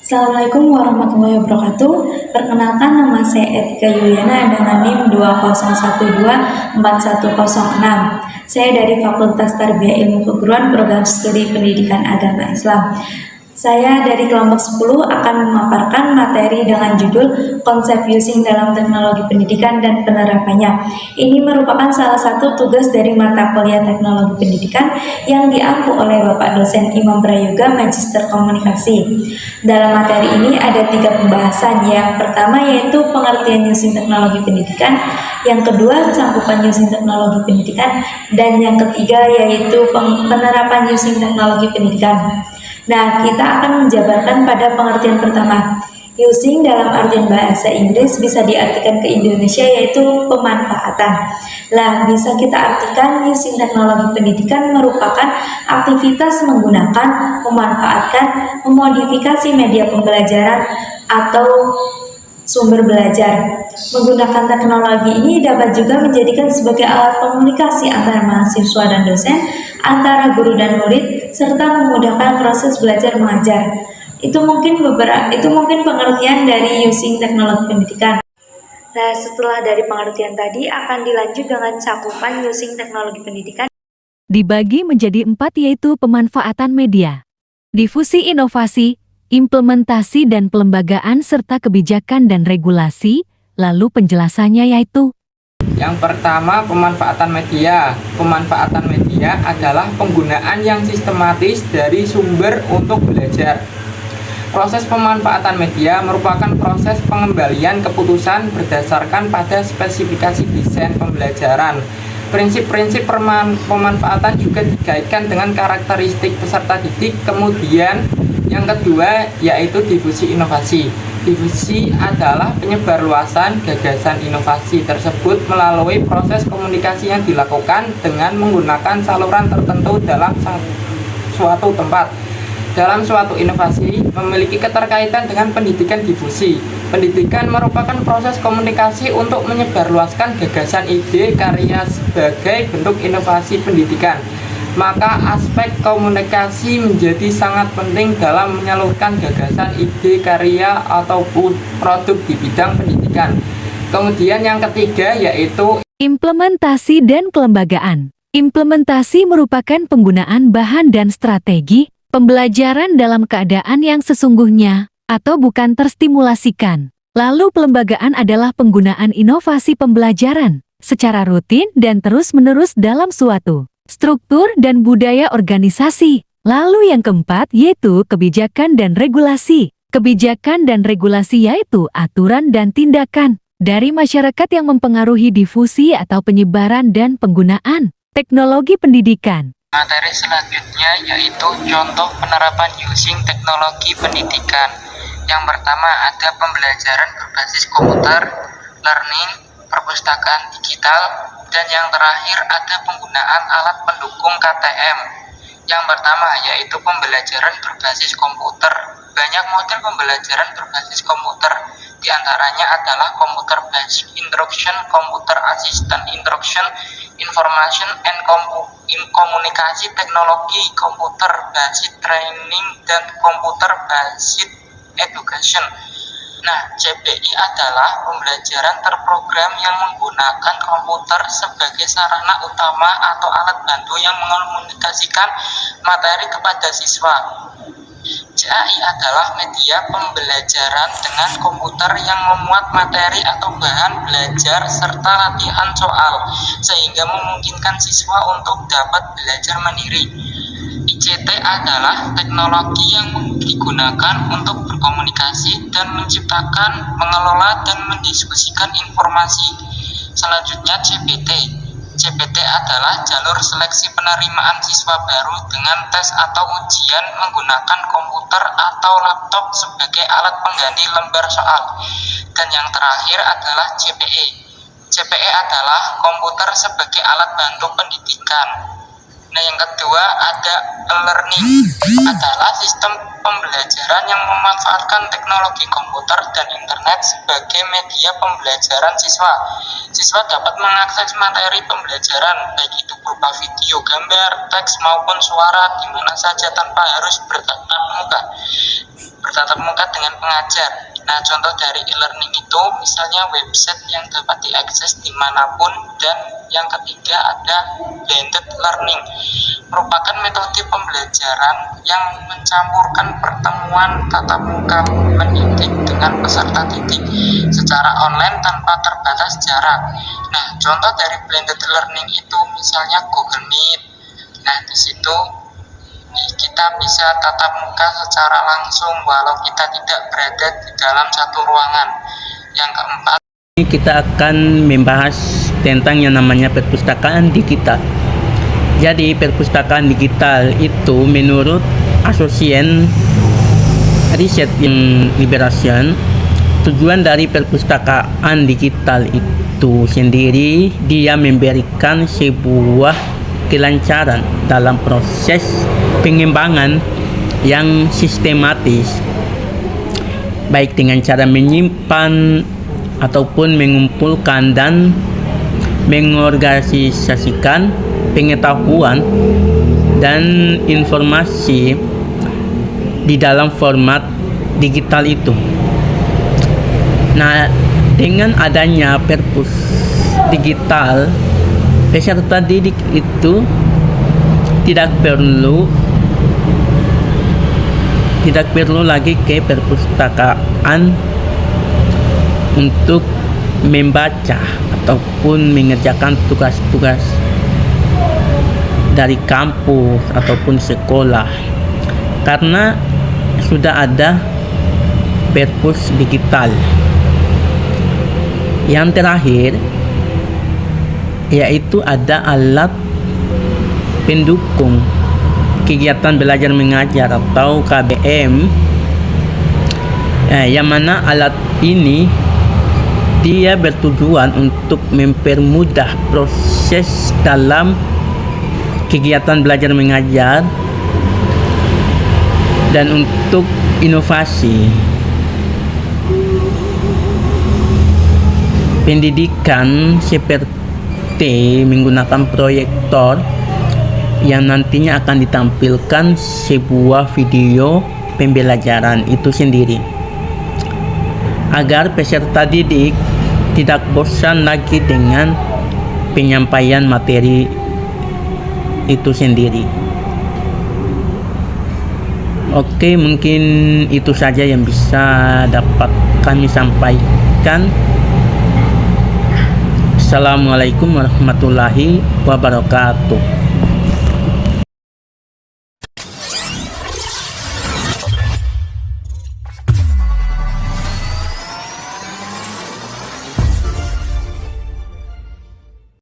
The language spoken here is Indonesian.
Assalamualaikum warahmatullahi wabarakatuh. Perkenalkan, nama saya Etika Yuliana dengan NIM 201241106. Saya dari Fakultas Tarbiyah Ilmu Keguruan Program Studi Pendidikan Agama Islam. Saya dari kelompok 10 akan memaparkan materi dengan judul Konsep Using dalam Teknologi Pendidikan dan Penerapannya. Ini merupakan salah satu tugas dari mata kuliah Teknologi Pendidikan yang diampu oleh Bapak dosen Imam Prayoga Magister Komunikasi. Dalam materi ini ada 3 pembahasan. Yang pertama yaitu pengertian using teknologi pendidikan, yang kedua cakupan using teknologi pendidikan, dan yang ketiga yaitu penerapan using teknologi pendidikan. Nah, kita akan menjabarkan pada pengertian pertama. Using dalam artian bahasa Inggris bisa diartikan ke Indonesia yaitu pemanfaatan. Lah, bisa kita artikan using teknologi pendidikan merupakan aktivitas menggunakan, memanfaatkan, memodifikasi media pembelajaran atau sumber belajar. Menggunakan teknologi ini dapat juga menjadikan sebagai alat komunikasi antara mahasiswa dan dosen, antara guru dan murid, serta memudahkan proses belajar mengajar. Itu mungkin pengertian dari using teknologi pendidikan. Nah, setelah dari pengertian tadi akan dilanjut dengan cakupan using teknologi pendidikan. Dibagi menjadi 4 yaitu pemanfaatan media, difusi inovasi, implementasi dan pelembagaan serta kebijakan dan regulasi. Lalu penjelasannya yaitu yang pertama, pemanfaatan media. Pemanfaatan media adalah penggunaan yang sistematis dari sumber untuk belajar. Proses pemanfaatan media merupakan proses pengembalian keputusan berdasarkan pada spesifikasi desain pembelajaran. Prinsip-prinsip pemanfaatan juga dikaitkan dengan karakteristik peserta didik. Kemudian yang kedua yaitu difusi inovasi. Difusi adalah penyebarluasan gagasan inovasi tersebut melalui proses komunikasi yang dilakukan dengan menggunakan saluran tertentu dalam suatu tempat. Dalam suatu inovasi memiliki keterkaitan dengan pendidikan difusi. Pendidikan merupakan proses komunikasi untuk menyebarluaskan gagasan ide karya sebagai bentuk inovasi pendidikan. Maka aspek komunikasi menjadi sangat penting dalam menyalurkan gagasan, ide, karya, ataupun produk di bidang pendidikan. Kemudian yang ketiga yaitu implementasi dan kelembagaan. Implementasi merupakan penggunaan bahan dan strategi pembelajaran dalam keadaan yang sesungguhnya atau bukan terstimulasikan. Lalu pelembagaan adalah penggunaan inovasi pembelajaran secara rutin dan terus-menerus dalam suatu struktur dan budaya organisasi. Lalu yang keempat yaitu kebijakan dan regulasi. Kebijakan dan regulasi yaitu aturan dan tindakan dari masyarakat yang mempengaruhi difusi atau penyebaran dan penggunaan teknologi pendidikan. materi selanjutnya yaitu contoh penerapan using teknologi pendidikan. Yang pertama ada pembelajaran berbasis komputer, learning, perpustakaan digital, dan yang terakhir ada penggunaan alat pendukung KTM. Yang pertama yaitu pembelajaran berbasis komputer. Banyak model pembelajaran berbasis komputer, diantaranya adalah computer based instruction, computer assistant instruction, information and komunikasi teknologi, computer based training, dan computer based education. Nah, CPI adalah pembelajaran terprogram yang menggunakan komputer sebagai sarana utama atau alat bantu yang mengkomunikasikan materi kepada siswa. CAI adalah media pembelajaran dengan komputer yang memuat materi atau bahan belajar serta latihan soal, sehingga memungkinkan siswa untuk dapat belajar mandiri. ICT adalah teknologi yang digunakan untuk berkomunikasi dan menciptakan, mengelola, dan mendiskusikan informasi. Selanjutnya CPT. CPT adalah jalur seleksi penerimaan siswa baru dengan tes atau ujian menggunakan komputer atau laptop sebagai alat pengganti lembar soal. Dan yang terakhir adalah CPE. CPE adalah komputer sebagai alat bantu pendidikan. Nah, yang kedua ada e-learning, adalah sistem pembelajaran yang memanfaatkan teknologi komputer dan internet sebagai media pembelajaran siswa. Siswa dapat mengakses materi pembelajaran, baik itu berupa video, gambar, teks maupun suara, di mana saja tanpa harus bertatap muka dengan pengajar. Nah, contoh dari e-learning itu misalnya website yang dapat diakses dimanapun, dan yang ketiga ada blended learning, merupakan metode pembelajaran yang mencampurkan pertemuan tatap muka pendidik dengan peserta didik secara online tanpa terbatas jarak. Nah, contoh dari blended learning itu misalnya Google Meet. Nah, di situ kita bisa tatap muka secara langsung walau kita tidak berada di dalam satu ruangan. Yang keempat, kita akan membahas tentang yang namanya perpustakaan digital. Jadi perpustakaan digital itu menurut Association Research in Liberation, tujuan dari perpustakaan digital itu sendiri dia memberikan sebuah kelancaran dalam proses pengembangan yang sistematis, baik dengan cara menyimpan ataupun mengumpulkan dan mengorganisasikan pengetahuan dan informasi di dalam format digital itu. Nah, dengan adanya perpus digital, peserta didik itu tidak perlu lagi ke perpustakaan untuk membaca ataupun mengerjakan tugas-tugas dari kampus ataupun sekolah, karena sudah ada perpus digital. Yang terakhir yaitu ada alat pendukung kegiatan belajar mengajar atau KBM, yang mana alat ini dia bertujuan untuk mempermudah proses dalam kegiatan belajar mengajar dan untuk inovasi pendidikan seperti menggunakan proyektor yang nantinya akan ditampilkan sebuah video pembelajaran itu sendiri, agar peserta didik tidak bosan lagi dengan penyampaian materi itu sendiri. Oke, mungkin itu saja yang bisa dapat kami sampaikan. Assalamualaikum warahmatullahi wabarakatuh.